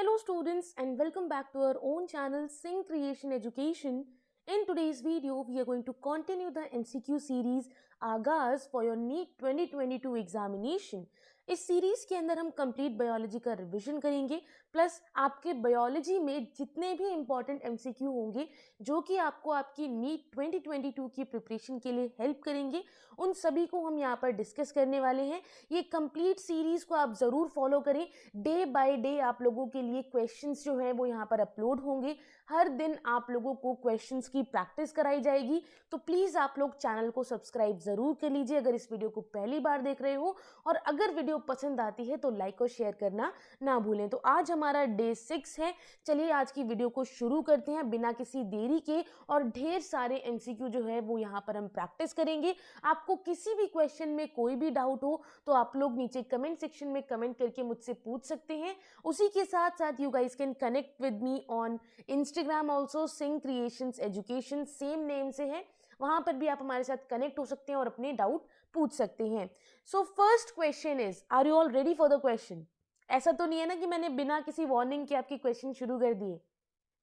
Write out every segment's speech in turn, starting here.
Hello students and welcome back to our own channel Sing Creation Education. In today's video, we are going to continue the MCQ series आगाज for your NEET 2022 examination. इस series के अंदर हम complete biology का revision करेंगे plus आपके biology में जितने भी इंपॉर्टेंट एमसीक्यू होंगे जो कि आपको आपकी नीट 2022 की प्रिपरेशन के लिए हेल्प करेंगे उन सभी को हम यहाँ पर डिस्कस करने वाले हैं। ये कंप्लीट सीरीज को आप ज़रूर फॉलो करें। डे बाय डे आप लोगों के लिए क्वेश्चंस जो हैं वो यहाँ पर अपलोड होंगे। हर दिन आप लोगों को क्वेश्चंस की प्रैक्टिस कराई जाएगी, तो प्लीज़ आप लोग चैनल को सब्सक्राइब ज़रूर कर लीजिए अगर इस वीडियो को पहली बार देख रहे हो, और अगर वीडियो पसंद आती है तो लाइक और शेयर करना ना भूलें। तो आज हमारा डे 6 है। चलिए आज की वीडियो को शुरू करते हैं बिना किसी देरी के, और ढेर सारे एमसीक्यू जो है वो यहाँ पर हम प्रैक्टिस करेंगे। आपको किसी भी क्वेश्चन में कोई भी डाउट हो तो आप लोग नीचे कमेंट सेक्शन में कमेंट करके मुझसे पूछ सकते हैं। उसी के साथ साथ you guys can connect with me on Instagram also, Singh creations education same name से है, वहां पर भी आप हमारे साथ कनेक्ट हो सकते हैं और अपने डाउट पूछ सकते हैं। So first question is, are you all ready for the question? ऐसा तो नहीं है ना कि मैंने बिना किसी वार्निंग के आपके क्वेश्चन शुरू कर दिए,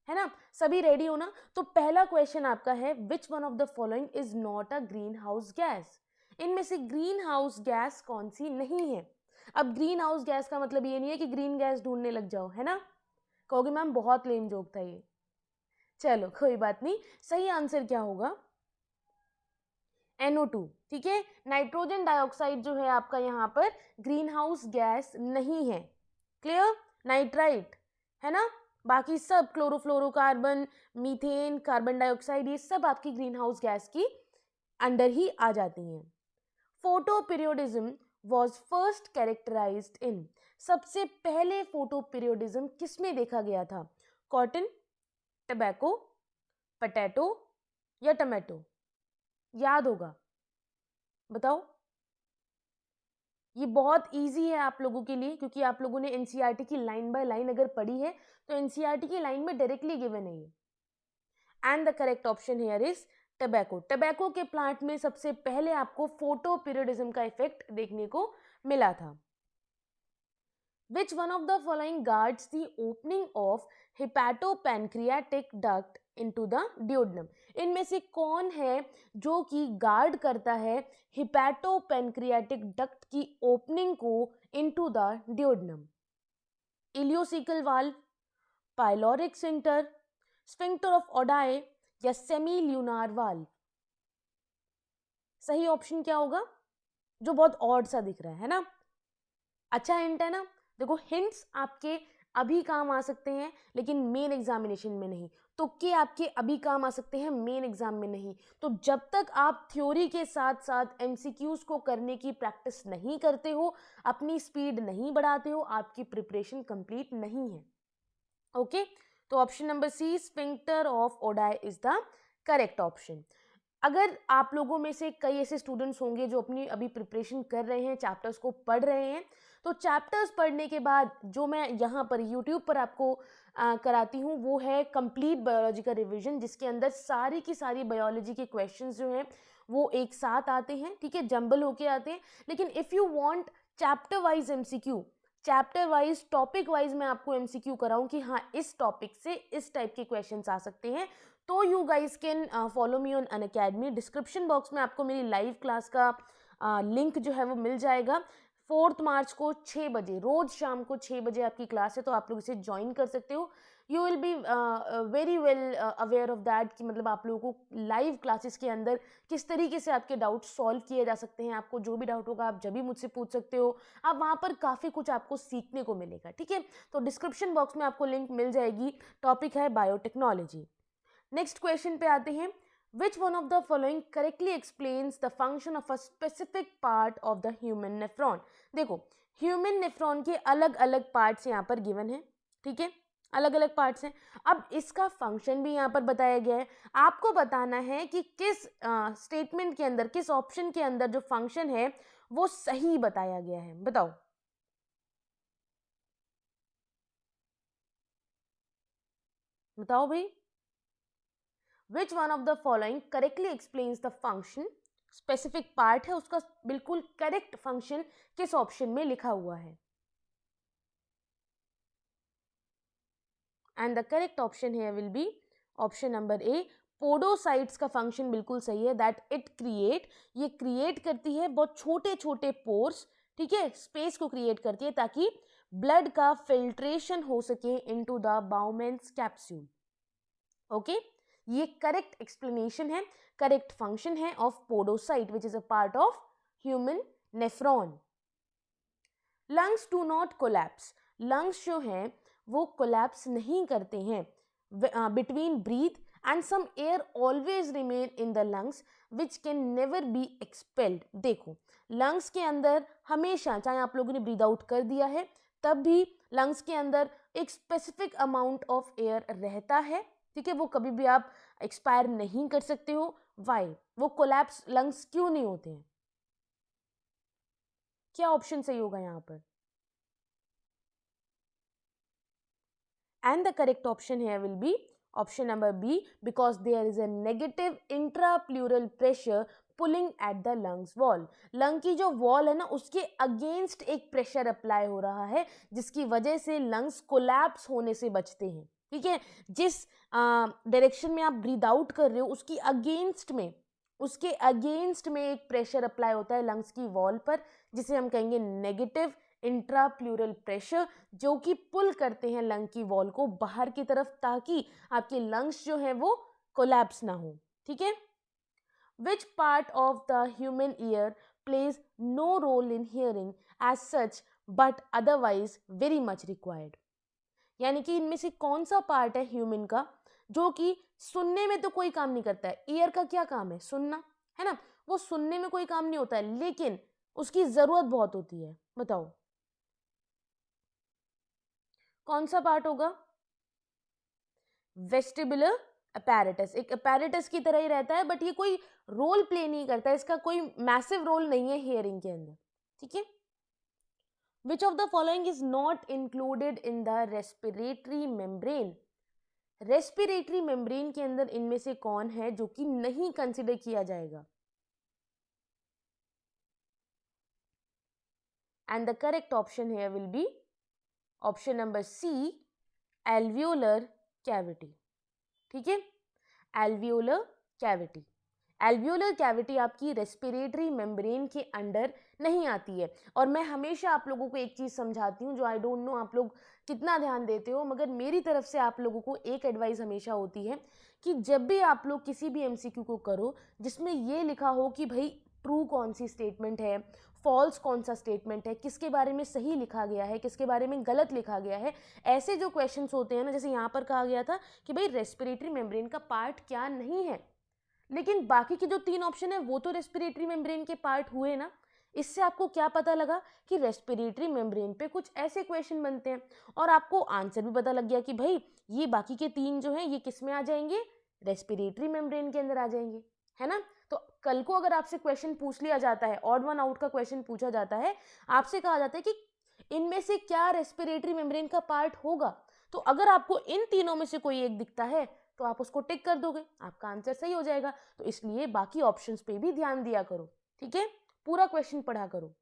है ना? सभी रेडी हो ना? तो पहला क्वेश्चन आपका है, which one of the following is not a green house gas? इनमें से ग्रीन हाउस गैस कौन सी नहीं है? अब ग्रीन हाउस गैस का मतलब ये नहीं है कि ग्रीन गैस ढूंढने लग जाओ, है ना? कहोगे मैम बहुत लेम जोक था ये। चलो कोई बात नहीं, सही आंसर क्या होगा? NO2। ठीक है, नाइट्रोजन डाइऑक्साइड जो है आपका यहाँ पर ग्रीन हाउस गैस नहीं है। क्लियर? नाइट्राइट है ना, बाकी सब क्लोरोफ्लोरोकार्बन, मीथेन, कार्बन डाइऑक्साइड, ये सब आपकी ग्रीन हाउस गैस की अंडर ही आ जाती हैं। Photoperiodism was first characterised in, सबसे पहले फोटो पीरियोडिज्म किसमें देखा गया था? कॉटन, टबैको, पटैटो या टमाटो? याद होगा, बताओ। ये बहुत इजी है आप लोगों के लिए क्योंकि आप लोगों ने एनसीईआरटी की लाइन बाय लाइन अगर पढ़ी है तो एनसीईआरटी की लाइन में डायरेक्टली गिवन है ये। And the correct option here is tobacco. Tobacco के प्लांट में सबसे पहले आपको फोटो पीरियोडिज्म का इफेक्ट देखने को मिला था। Which one of the following guards the opening of hepatopancreatic duct into the duodenum? इनमें से कौन है जो कि गार्ड करता है हिपैटोपेनक्रियाटिक डक्ट की ओपनिंग को into the duodenum? Ileocaecal valve, pyloric sphincter, sphincter of ODI या सेमी ल्यूनार वाल्व? सही ऑप्शन क्या होगा? जो बहुत ऑड सा दिख रहा है ना? अच्छा हिंट है ना? देखो हिंट्स आपके अभी काम आ सकते हैं लेकिन मेन एग्जामिनेशन में नहीं, तुक्के आपके अभी काम आ सकते हैं मेन एग्जाम में नहीं। तो जब तक आप थ्योरी के साथ साथ एमसीक्यूज को करने की प्रैक्टिस नहीं करते हो, अपनी स्पीड नहीं बढ़ाते हो, आपकी प्रिपरेशन कंप्लीट नहीं है। ओके, तो option number C, sphincter of Oddi is the correct option. अगर आप लोगों में से कई ऐसे स्टूडेंट्स होंगे जो अपनी अभी प्रिपरेशन कर रहे हैं, चैप्टर्स को पढ़ रहे हैं, तो चैप्टर्स पढ़ने के बाद जो मैं यहाँ पर यूट्यूब पर आपको कराती हूँ वो है कंप्लीट बायोलॉजी का रिवीजन, जिसके अंदर सारी की सारी बायोलॉजी के क्वेश्चंस जो हैं वो एक साथ आते हैं। ठीक है, जंबल होके आते हैं। लेकिन if you want chapter wise MCQ, chapter wise topic wise मैं आपको एमसीक्यू कराऊं कि हाँ इस टॉपिक से इस टाइप के क्वेश्चंस आ सकते हैं, तो you guys can follow me on Unacademy. Description box में आपको मेरी लाइव क्लास का लिंक जो है वो मिल जाएगा। 4 मार्च को 6 बजे, रोज शाम को 6 बजे आपकी क्लास है, तो आप लोग इसे ज्वाइन कर सकते हो। You will be very well aware of that कि मतलब आप लोगों को लाइव क्लासेस के अंदर किस तरीके से आपके डाउट सॉल्व किए जा सकते हैं। आपको जो भी डाउट होगा आप जब भी मुझसे पूछ सकते हो, आप वहाँ पर काफ़ी कुछ आपको सीखने को मिलेगा। ठीक है, तो डिस्क्रिप्शन बॉक्स में आपको लिंक मिल जाएगी। टॉपिक है बायोटेक्नोलॉजी। नेक्स्ट क्वेश्चन पे आते हैं, which one of the following correctly explains the function of a specific part of the human nephron? देखो ह्यूमन नेफ्रॉन के अलग अलग पार्ट्स यहाँ पर गिवन है। ठीक है, अलग अलग पार्ट्स हैं। अब इसका फंक्शन भी यहाँ पर बताया गया है। आपको बताना है कि किस स्टेटमेंट के अंदर, किस ऑप्शन के अंदर जो फंक्शन है वो सही बताया गया है। बताओ, बताओ भाई। Which one of the following correctly explains the function, specific part है उसका बिल्कुल करेक्ट फंक्शन किस ऑप्शन में लिखा हुआ है? And the correct option here will be option number A, podocytes का फंक्शन बिल्कुल सही है, दैट इट क्रिएट, ये क्रिएट करती है बहुत छोटे छोटे पोर्स, ठीक है, स्पेस को क्रिएट करती है ताकि ब्लड का फिल्ट्रेशन हो सके into the Bowman's capsule. Okay, ये करेक्ट एक्सप्लेनेशन है, करेक्ट फंक्शन है of podocyte which is a part of human nephron. Lungs do not collapse, lungs जो हैं वो कोलैप्स नहीं करते हैं between breath and some air always remain in the lungs which can never be expelled. देखो, lungs के अंदर हमेशा, चाहे आप लोगों ने ब्रीद आउट कर दिया है तब भी लंग्स के अंदर एक स्पेसिफिक अमाउंट ऑफ एयर रहता है, ठीक है, वो कभी भी आप एक्सपायर नहीं कर सकते हो। वाई? वो कोलैप्स लंग्स क्यों नहीं होते हैं? क्या ऑप्शन सही होगा यहाँ पर? And the correct option here will be option number B, because there is a negative intrapleural pressure pulling at the lungs wall. Lung की जो वॉल है ना उसके अगेंस्ट एक प्रेशर अप्लाई हो रहा है जिसकी वजह से लंग्स कोलैप्स होने से बचते हैं, ठीक है। जिस डायरेक्शन में आप ब्रीद आउट कर रहे हो उसकी उसके अगेंस्ट में एक प्रेशर अप्लाई होता है लंग्स की वॉल पर, जिसे हम कहेंगे नेगेटिव इंट्राप्लूरल प्रेशर, जो कि पुल करते हैं लंग की वॉल को बाहर की तरफ ताकि आपके लंग्स जो है वो कोलैप्स ना हो, ठीक है। Which part of the human ear plays no role in hearing as such but otherwise very much required? यानी कि इनमें से कौन सा पार्ट है ह्यूमन का जो कि सुनने में तो कोई काम नहीं करता है। ईयर का क्या काम है? सुनना, है ना। वो सुनने में कोई काम नहीं होता है लेकिन उसकी जरूरत बहुत होती है। बताओ कौन सा पार्ट होगा? Vestibular apparatus. एक अपैरेटस की तरह ही रहता है बट ये कोई रोल प्ले नहीं करता है, इसका कोई मैसिव रोल नहीं है हियरिंग के अंदर, ठीक है। विच of the following is not included in the respiratory membrane? Respiratory membrane के अंदर इनमें से कौन है जो कि नहीं कंसिडर किया जाएगा? And the correct option here will be option number C, alveolar cavity, ठीक है। एल्वियोलर कैविटी, एल्वियोलर कैविटी आपकी रेस्पिरेटरी मेम्ब्रेन के अंडर नहीं आती है। और मैं हमेशा आप लोगों को एक चीज़ समझाती हूँ जो आई डोंट नो आप लोग कितना ध्यान देते हो, मगर मेरी तरफ से आप लोगों को एक एडवाइस हमेशा होती है कि जब भी आप लोग किसी भी एमसीक्यू को करो जिसमें ये लिखा हो कि भाई ट्रू कौन सी स्टेटमेंट है, फॉल्स कौन सा स्टेटमेंट है, किसके बारे में सही लिखा गया है, किसके बारे में गलत लिखा गया है, ऐसे जो क्वेश्चंस होते हैं ना, जैसे यहाँ पर कहा गया था कि भाई रेस्पिरेटरी मेम्ब्रेन का पार्ट क्या नहीं है, लेकिन बाकी के जो 3 ऑप्शन है वो तो रेस्पिरेटरी मेम्ब्रेन के पार्ट हुए ना। इससे आपको क्या पता लगा कि रेस्पिरेटरी मेम्ब्रेन पे कुछ ऐसे क्वेश्चन बनते हैं और आपको आंसर भी पता लग गया कि भाई ये बाकी के 3 जो हैं ये किस में आ जाएंगे? रेस्पिरेटरी मेम्ब्रेन के अंदर आ जाएंगे, है ना। तो कल को अगर आपसे क्वेश्चन पूछ लिया जाता है, ऑड वन आउट का क्वेश्चन पूछा जाता है, आपसे कहा जाता है कि इनमें से क्या रेस्पिरेटरी मेम्ब्रेन का पार्ट होगा, तो अगर आपको इन तीनों में से कोई एक दिखता है तो आप उसको टिक कर दोगे, आपका आंसर सही हो जाएगा। तो इसलिए बाकी ऑप्शंस पे भी ध्यान दिया करो, ठीक है, पूरा क्वेश्चन पढ़ा करो।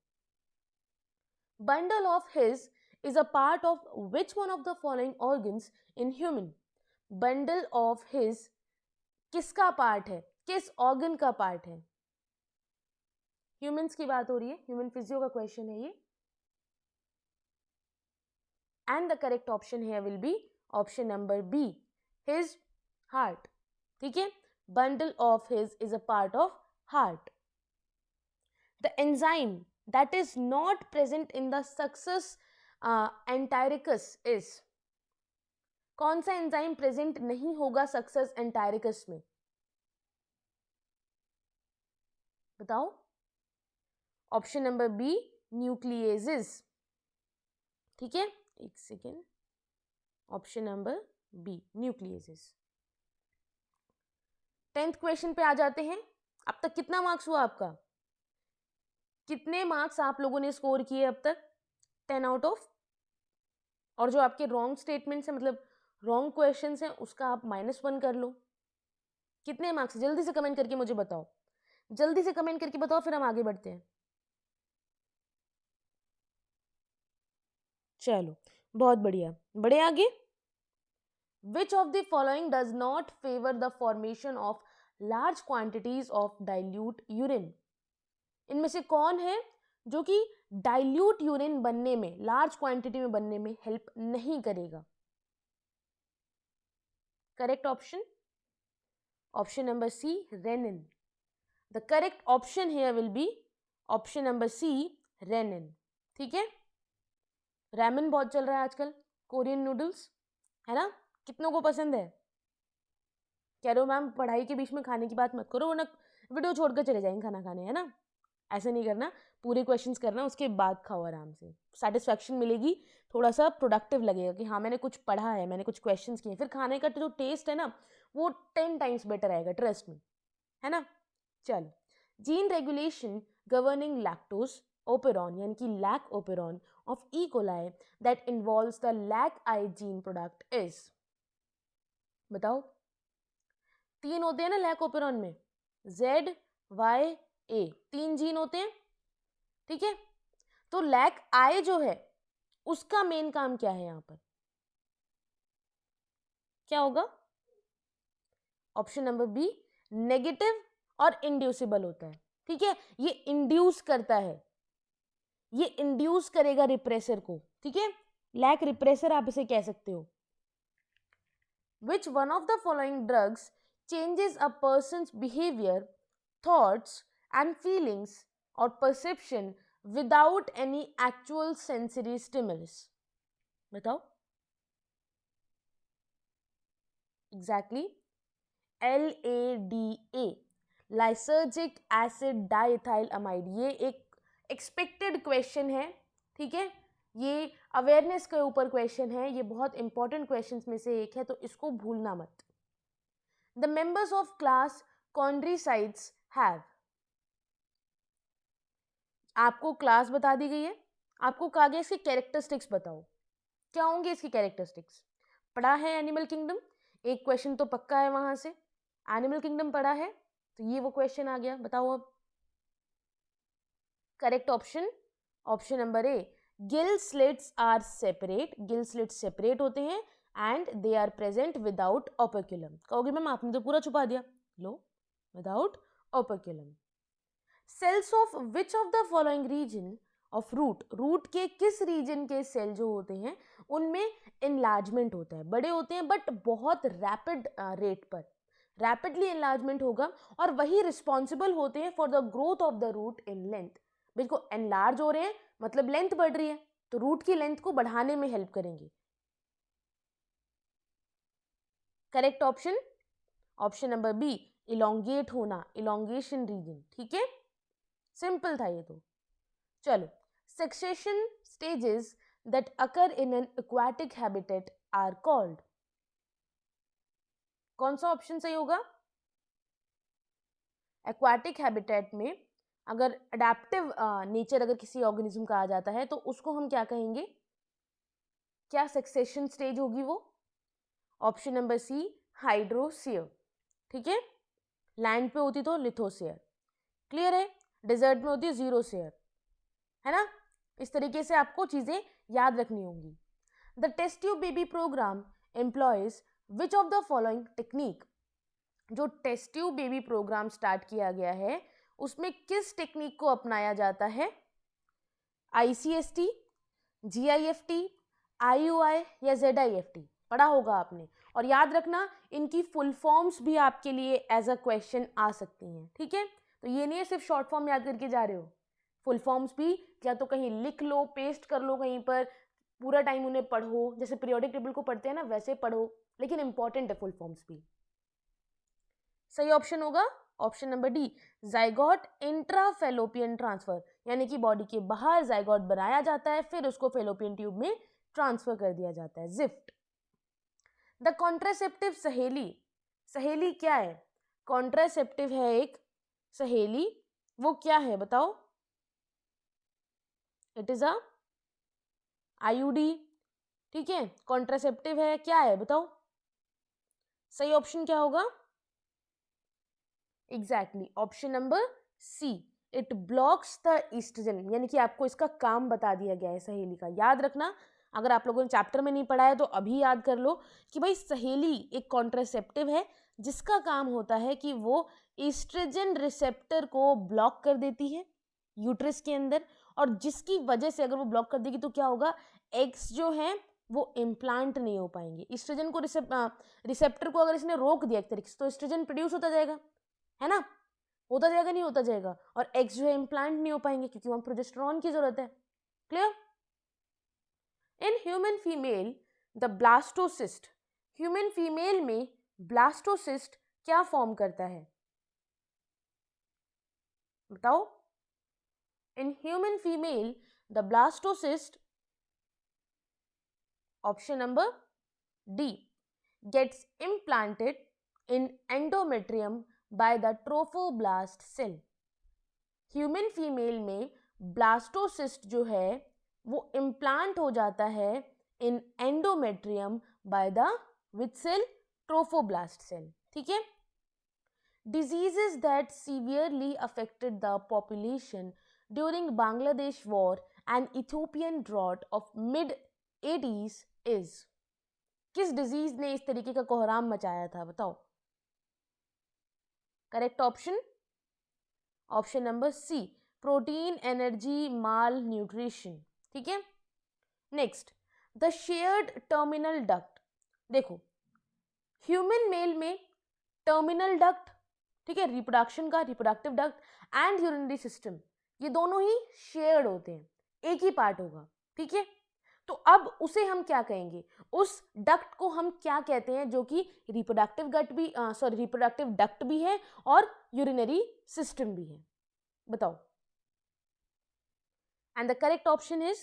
Bundle of His is a part of which one of the following organs in human? Bundle of his किसका पार्ट है, किस ऑर्गन का पार्ट है? ह्यूमंस की बात हो रही है, ह्यूमन फिजियो का क्वेश्चन है ये। And the correct option here will be option number B, His heart, ठीक है। Bundle of His is a part of heart. The enzyme that is not present in the succus entericus is? कौन सा enzyme present नहीं होगा success एंटायरिकस में? बताओ। Option number B, न्यूक्लियेजेस, ठीक है, एक second, option number B nucleases. 10th question पे आ जाते हैं। अब तक कितना मार्क्स हुआ आपका? कितने मार्क्स आप लोगों ने स्कोर किए अब तक? 10 आउट ऑफ, और जो आपके रॉन्ग स्टेटमेंट्स हैं मतलब रॉन्ग क्वेश्चंस हैं उसका आप -1 कर लो। कितने मार्क्स? जल्दी से कमेंट करके मुझे बताओ, जल्दी से कमेंट करके बताओ, फिर हम आगे बढ़ते हैं। चलो बहुत बढ़िया, बढ़े आगे। विच of the following does not favour the formation of large quantities of dilute urine? इनमें से कौन है जो कि डाइल्यूट यूरिन बनने में, लार्ज क्वांटिटी में बनने में हेल्प नहीं करेगा? Correct option, option number C, renin. The correct option here will be option number C, renin. ठीक है, रैमन बहुत चल रहा है आजकल, कोरियन नूडल्स, है ना? कितनों को पसंद है? कह रहे हो मैम पढ़ाई के बीच में खाने की बात मत करो वरना वीडियो छोड़कर चले जाएंगे खाना खाने, है ना? ऐसे नहीं करना, पूरे क्वेश्चंस करना, उसके बाद खाओ आराम से, सेटिस्फैक्शन मिलेगी, थोड़ा सा प्रोडक्टिव लगेगा कि हाँ मैंने कुछ पढ़ा है, मैंने कुछ क्वेश्चंस किए, फिर खाने का जो टेस्ट है ना वो 10 टाइम्स बेटर आएगा, ट्रस्ट में, है ना? चल, gene regulation governing lactose operon यानी कि lac operon of E coli that involves the lac I gene product is, बताओ. 3 होते हैं ना लैक ओपेरॉन में, Z, Y, A, 3 जीन होते हैं, ठीक है? तो लैक आई जो है उसका मेन काम क्या है यहां पर? क्या होगा? ऑप्शन नंबर बी, नेगेटिव और इंड्यूसिबल होता है. ठीक है, ये इंड्यूस करता है, ये इंड्यूस करेगा रिप्रेसर को. ठीक है, लैक रिप्रेसर आप इसे कह सकते हो. Which one of the following drugs changes a person's behavior, thoughts and feelings or perception without any actual sensory stimulus? बताओ. Exactly, LADA, lysergic acid diethylamide. ये एक expected question है, ठीक है? ये अवेयरनेस के ऊपर क्वेश्चन है, ये बहुत इंपॉर्टेंट क्वेश्चंस में से एक है, तो इसको भूलना मत. The members of class chondrocytes have, आपको क्लास बता दी गई है, आपको कहा गया इसकी कैरेक्टरिस्टिक्स बताओ. क्या होंगे इसकी कैरेक्टरिस्टिक्स? पढ़ा है एनिमल किंगडम, एक क्वेश्चन तो पक्का है वहां से, एनिमल किंगडम पढ़ा है, तो ये वो क्वेश्चन आ गया. बताओ अब. Correct option, option number A, gill slits are separate, gill slits separate होते हैं and they are present without operculum. कहोगे मैम आपने तो पूरा छुपा दिया. लो, without operculum. Cells of which of the following region of root, root के किस रीजन के सेल जो होते हैं उनमें एनलार्जमेंट होता है, बड़े होते हैं बट बहुत रैपिड रेट पर, रैपिडली एनलार्जमेंट होगा, और वही रिस्पॉन्सिबल होते हैं for the growth of the root in length. बिल्कुल एनलार्ज हो रहे हैं मतलब लेंथ बढ़ रही है, तो रूट की लेंथ को बढ़ाने में हेल्प करेंगे. Correct option, option number B, elongate होना, इलोंगेशन रीजन. ठीक है, सिंपल था ये तो. चलो, succession stages that occur in an aquatic habitat are called. कौन सा ऑप्शन सही होगा? एक्वाटिक हैबिटेट में अगर अडेप्टिव नेचर अगर किसी ऑर्गेनिज्म का आ जाता है तो उसको हम क्या कहेंगे? क्या सक्सेशन स्टेज होगी वो? Option number C, hydrosere. ठीक है, लैंड पे होती तो लिथोसियर. क्लियर है? डेजर्ट में होती है जीरोसियर, है ना? इस तरीके से आपको चीजें याद रखनी होंगी. The test tube baby programme employs which of the following technique. जो test tube baby programme start किया गया है उसमें किस टेक्निक को अपनाया जाता है? ICST, GIFT, IUI या ZIFT? पढ़ा होगा आपने, और याद रखना इनकी फुल फॉर्म्स भी आपके लिए एज अ क्वेश्चन आ सकती हैं. ठीक है, तो ये नहीं है सिर्फ शॉर्ट फॉर्म याद करके जा रहे हो, फुल फॉर्म्स भी या तो कहीं लिख लो, पेस्ट कर लो कहीं पर, पूरा टाइम उन्हें पढ़ो, जैसे पीरियोडिक टेबल को पढ़ते हैं ना वैसे पढ़ो, लेकिन इंपॉर्टेंट है फुल फॉर्म्स भी. सही ऑप्शन होगा option number D, zygote intrafallopian transfer, यानी कि बॉडी के बाहर जाइगोट बनाया जाता है फिर उसको फेलोपियन ट्यूब में ट्रांसफर कर दिया जाता है, जिफ्ट. द कॉन्ट्रासेप्टिव सहेली, सहेली क्या है? कॉन्ट्रासेप्टिव है एक सहेली, वो क्या है बताओ? It is a IUD. ठीक है, कॉन्ट्रासेप्टिव है, क्या है बताओ? सही ऑप्शन क्या होगा? Exactly, option number C, it blocks the oestrogen, यानी कि आपको इसका काम बता दिया गया है सहेली का. याद रखना अगर आप लोगों ने चैप्टर में नहीं पढ़ा है तो अभी याद कर लो कि भाई सहेली एक कॉन्ट्रासेप्टिव है जिसका काम होता है कि वो ईस्ट्रोजन रिसेप्टर को ब्लॉक कर देती है यूट्रस के अंदर, और जिसकी वजह से अगर वो ब्लॉक कर देगी तो क्या होगा, एग्स जो हैं वो इम्प्लांट नहीं हो पाएंगे। ईस्ट्रोजन को रिसेप्टर को अगर इसने रोक दिया एक तरीके से तो ईस्ट्रोजन प्रोड्यूस होता जाएगा, है ना, होता जाएगा नहीं होता जाएगा, और एग्स जो है इम्प्लांट नहीं हो पाएंगे क्योंकि वहां प्रोजेस्टेरोन की जरूरत है। Clear? In human female the blastocyst, human female में ब्लास्टोसिस्ट क्या फॉर्म करता है, बताओ। In human female the blastocyst, option number D, gets implanted in endometrium by the trophoblast cell। Human female में ब्लास्टोसिस्ट जो है वो इम्प्लांट हो जाता है in endometrium by the which cell, trophoblast cell. ठीक है। Diseases that severely affected the population during Bangladesh war and Ethiopian drought of mid 80s is, किस डिजीज ने इस तरीके का कोहराम मचाया था, बताओ। Correct option, option number C, protein energy malnutrition. ठीक है। Next, the shared terminal duct, देखो ह्यूमन मेल में टर्मिनल डक्ट, ठीक है, रिप्रोडक्शन का reproductive duct and urinary system, ये दोनों ही शेयर्ड होते हैं, एक ही पार्ट होगा। ठीक है। तो अब उसे हम क्या कहेंगे, उस डक्ट को हम क्या कहते हैं जो कि रिप्रोडक्टिव गट भी रिप्रोडक्टिव डक्ट भी है और यूरिनरी सिस्टम भी है, बताओ। And the correct option is,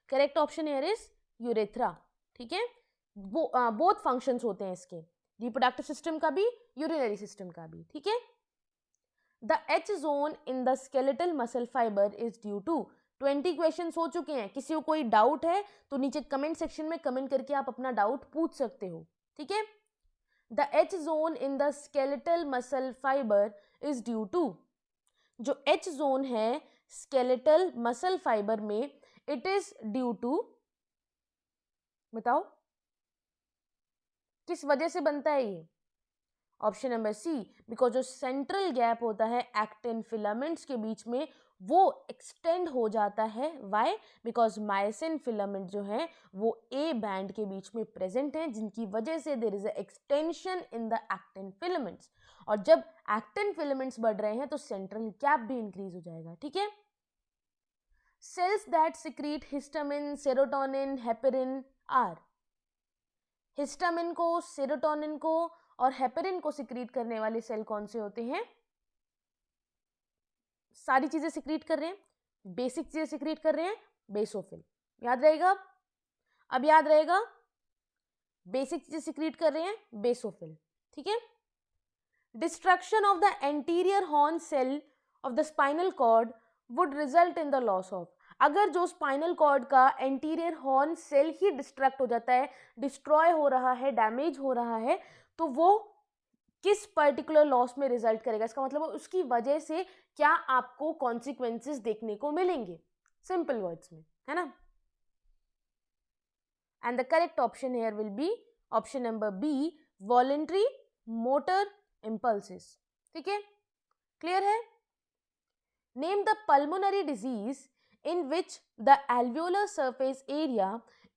correct option here is urethra. ठीक है। बोथ फंक्शंस होते हैं इसके, रिप्रोडक्टिव सिस्टम का भी यूरिनरी सिस्टम का भी। ठीक है। The H zone in the skeletal muscle fibre is due to, 20 question हो चुके हैं, किसी को कोई डाउट है तो नीचे कमेंट सेक्शन में कमेंट करके आप अपना डाउट पूछ सकते हो। ठीक है। The H zone in the skeletal muscle fibre is due to, जो एच जोन है स्केलेटल मसल फाइबर में, इट इज ड्यू टू, बताओ किस वजह से बनता है ये। ऑप्शन नंबर सी, बिकॉज जो सेंट्रल गैप होता है एक्टिन फिलामेंट्स के बीच में वो एक्सटेंड हो जाता है। वाई? बिकॉज मायोसिन फिलामेंट जो है वो ए बैंड के बीच में प्रेजेंट हैं, जिनकी वजह से there is a extension in the actin filaments, और जब एक्टिन फिलामेंट्स बढ़ रहे हैं तो सेंट्रल गैप भी इंक्रीज हो जाएगा। ठीक है। Cells that secrete histamine, serotonin, heparin are, histamine को, सेरोटोनिन को और हेपेरिन को सिक्रीट करने वाले सेल कौन से होते हैं, सारी चीजें सिक्रीट कर रहे हैं, बेसिक चीजें सिक्रीट कर रहे हैं, बेसोफिल। याद रहेगा, अब याद रहेगा, बेसिक चीजें सिक्रीट कर रहे हैं, बेसोफिल। ठीक है। Destruction of the anterior horn cell of the spinal cord would result in the loss of, अगर जो स्पाइनल कॉर्ड का एंटीरियर हॉर्न सेल ही डिस्ट्रक्ट हो जाता है, डिस्ट्रॉय हो रहा है, डैमेज हो रहा है, तो वो किस पर्टिकुलर लॉस में रिजल्ट करेगा, इसका मतलब उसकी वजह से क्या आपको कॉन्सिक्वेंसेस देखने को मिलेंगे, सिंपल वर्ड्स में, है ना। And the correct option here will be option number B, voluntary motor impulses. ठीक है, क्लियर है। Name the pulmonary disease in which the alveolar surface area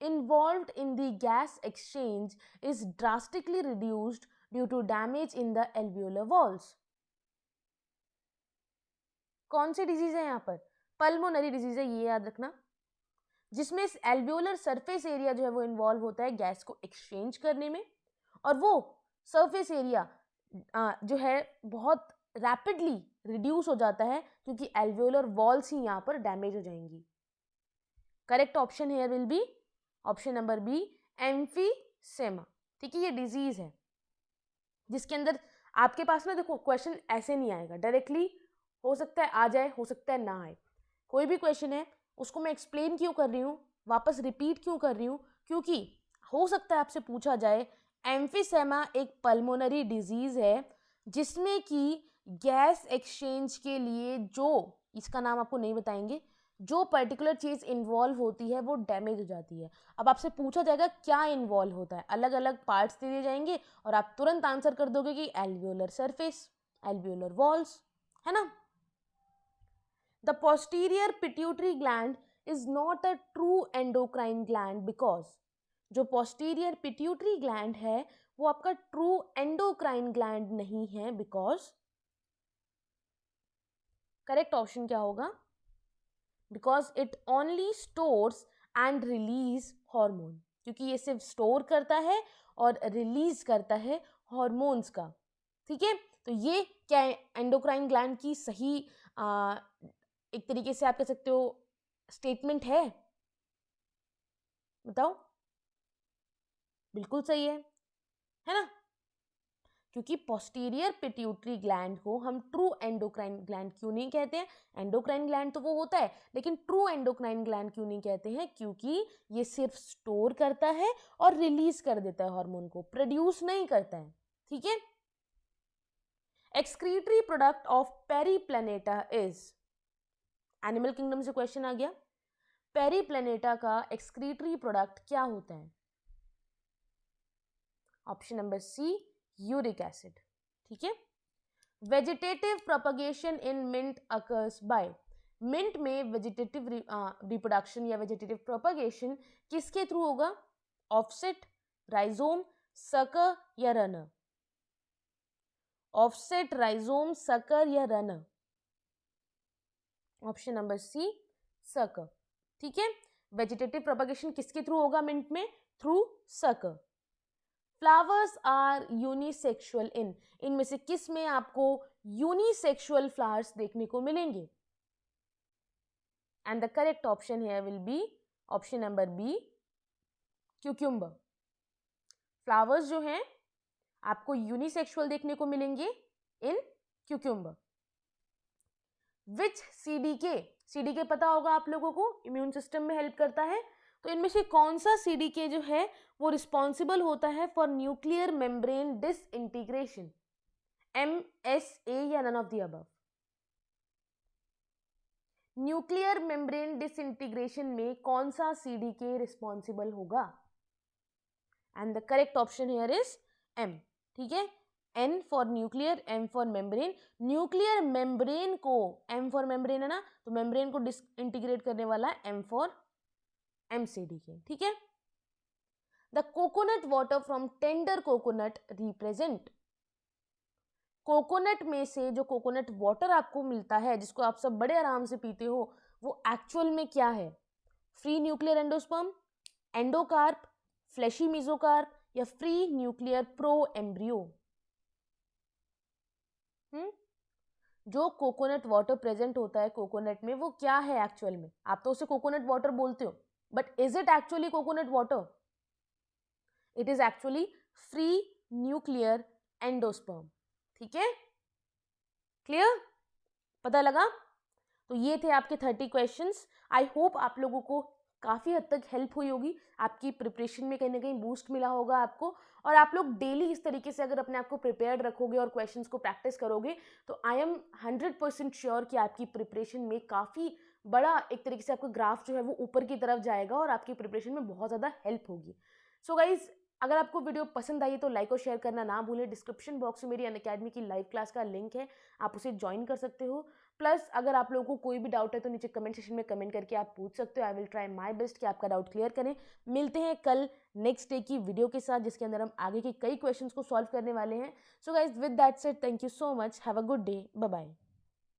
involved in the gas exchange is drastically reduced due to damage in the alveolar walls। कौन सी disease है यहाँ पर, pulmonary disease है, ये याद रखना, जिसमें इस एल्वियोलर सरफेस एरिया जो है वो इन्वॉल्व होता है गैस को एक्सचेंज करने में, और वो सरफेस एरिया जो है बहुत रैपिडली रिड्यूस हो जाता है क्योंकि एल्वियोलर वॉल्स ही यहाँ पर डैमेज हो जाएंगी। Correct option here will be option number B, emphysema. ठीक है, ये डिजीज है जिसके अंदर आपके पास ना, देखो क्वेश्चन ऐसे नहीं आएगा डायरेक्टली, हो सकता है आ जाए, हो सकता है ना आए, कोई भी क्वेश्चन है उसको मैं एक्सप्लेन क्यों कर रही हूँ, वापस रिपीट क्यों कर रही हूँ, क्योंकि हो सकता है आपसे पूछा जाए एम्फीसेमा एक पल्मोनरी डिजीज है जिसमें कि गैस एक्सचेंज के लिए, जो इसका नाम आपको नहीं बताएंगे, जो पर्टिकुलर चीज़ इन्वॉल्व होती है वो डैमेज हो जाती है। अब आपसे पूछा जाएगा क्या इन्वॉल्व होता है, अलग अलग पार्ट्स दे दिए जाएंगे और आप तुरंत आंसर कर दोगे कि एल्वियोलर सरफेस, एल्वियोलर वॉल्स, है ना। The posterior pituitary gland is not a true endocrine gland because, जो पोस्टीरियर पिट्यूटरी ग्लैंड है वो आपका ट्रू एंडोक्राइन ग्लैंड नहीं है बिकॉज, करेक्ट ऑप्शन क्या होगा, because it only stores and release hormone, क्योंकि ये सिर्फ स्टोर करता है और रिलीज करता है हार्मोन्स का। ठीक है, तो ये क्या एंडोक्राइन ग्लैंड की सही एक तरीके से आप कह सकते हो स्टेटमेंट है, बताओ। बिल्कुल सही है ना, क्योंकि पोस्टीरियर पिट्यूटरी ग्लैंड को हम ट्रू एंडोक्राइन ग्लैंड क्यों नहीं कहते हैं, एंडोक्राइन ग्लैंड तो वो होता है लेकिन ट्रू एंडोक्राइन ग्लैंड क्यों नहीं कहते हैं, क्योंकि ये सिर्फ स्टोर करता है और रिलीज कर देता है हार्मोन को, प्रोड्यूस नहीं करता है। ठीक है, excretory product of periplaneta is, animal kingdom से क्वेश्चन आ गया, पेरीप्लैनेटा का एक्सक्रीटरी प्रोडक्ट क्या होता है, option number C uric acid. ठीक है, vegetative propagation in mint occurs by, mint में वेजिटेटिव रिप्रोडक्शन या वेजिटेटिव प्रोपगेशन किसके थ्रू होगा, ऑफसेट, राइजोम, सकर या रनर, ऑफसेट, राइजोम, सकर या runner, option number C sucker. ठीक है, वेजिटेटिव प्रोपगेशन किसके थ्रू होगा मिंट में, through sucker. Flowers are unisexual इन, इनमें से किस में आपको यूनिसेक्सुअल फ्लावर्स देखने को मिलेंगे, and the correct option here will be option number B cucumber. Flowers जो हैं आपको यूनिसेक्सुअल देखने को मिलेंगे in cucumber. Which CDK, CDK पता होगा आप लोगों को, इम्यून सिस्टम में हेल्प करता है, तो इनमें से कौन सा सीडीके जो है वो रिस्पॉन्सिबल होता है for nuclear membrane disintegration, MSA या none of the above. Nuclear membrane disintegration में कौन सा सीडीके रिस्पॉन्सिबल होगा, and the correct option here is M। ठीक है, N for nuclear, M for membrane. Nuclear membrane को, M फॉर मेम्ब्रेन है ना, तो मेम्ब्रेन को डिसइंटीग्रेट करने वाला M फॉर MCDK। ठीक है, the coconut water from tender coconut represent, coconut में से जो कोकोनट वाटर आपको मिलता है जिसको आप सब बड़े आराम से पीते हो वो एक्चुअल में क्या है, free nuclear endosperm, endocarp, fleshy mesocarp या फ्री न्यूक्लियर प्रो एम्ब्रियो। जो कोकोनट वाटर प्रेजेंट होता है कोकोनट में वो क्या है एक्चुअल में, आप तो उसे कोकोनट वाटर बोलते हो but is it actually coconut water, it is actually free nuclear endosperm. ठीक है, क्लियर, पता लगा। तो ये थे आपके 30 क्वेश्चंस। आई होप आप लोगों को काफ़ी हद तक हेल्प हुई होगी, आपकी प्रिपरेशन में कहीं ना कहीं बूस्ट मिला होगा आपको, और आप लोग डेली इस तरीके से अगर अपने आप को प्रिपेयर्ड रखोगे और क्वेश्चंस को प्रैक्टिस करोगे तो आई एम 100% श्योर कि आपकी प्रिपरेशन में काफ़ी बड़ा एक तरीके से आपका ग्राफ जो है वो ऊपर की तरफ जाएगा और आपकी प्रिपरेशन में बहुत ज़्यादा हेल्प होगी। सो गाइज, अगर आपको वीडियो पसंद आई तो लाइक और शेयर करना ना भूलें। डिस्क्रिप्शन बॉक्स में मेरी अनअकैडमी की लाइव क्लास का लिंक है, आप उसे ज्वाइन कर सकते हो। प्लस अगर आप लोगों को कोई भी डाउट है तो नीचे कमेंट सेक्शन में कमेंट करके आप पूछ सकते हो। I will try my best कि आपका डाउट क्लियर करें। मिलते हैं कल नेक्स्ट डे की वीडियो के साथ जिसके अंदर हम आगे के कई क्वेश्चंस को सॉल्व करने वाले हैं। So guys, with that said, thank you so much, have a good day, bye bye.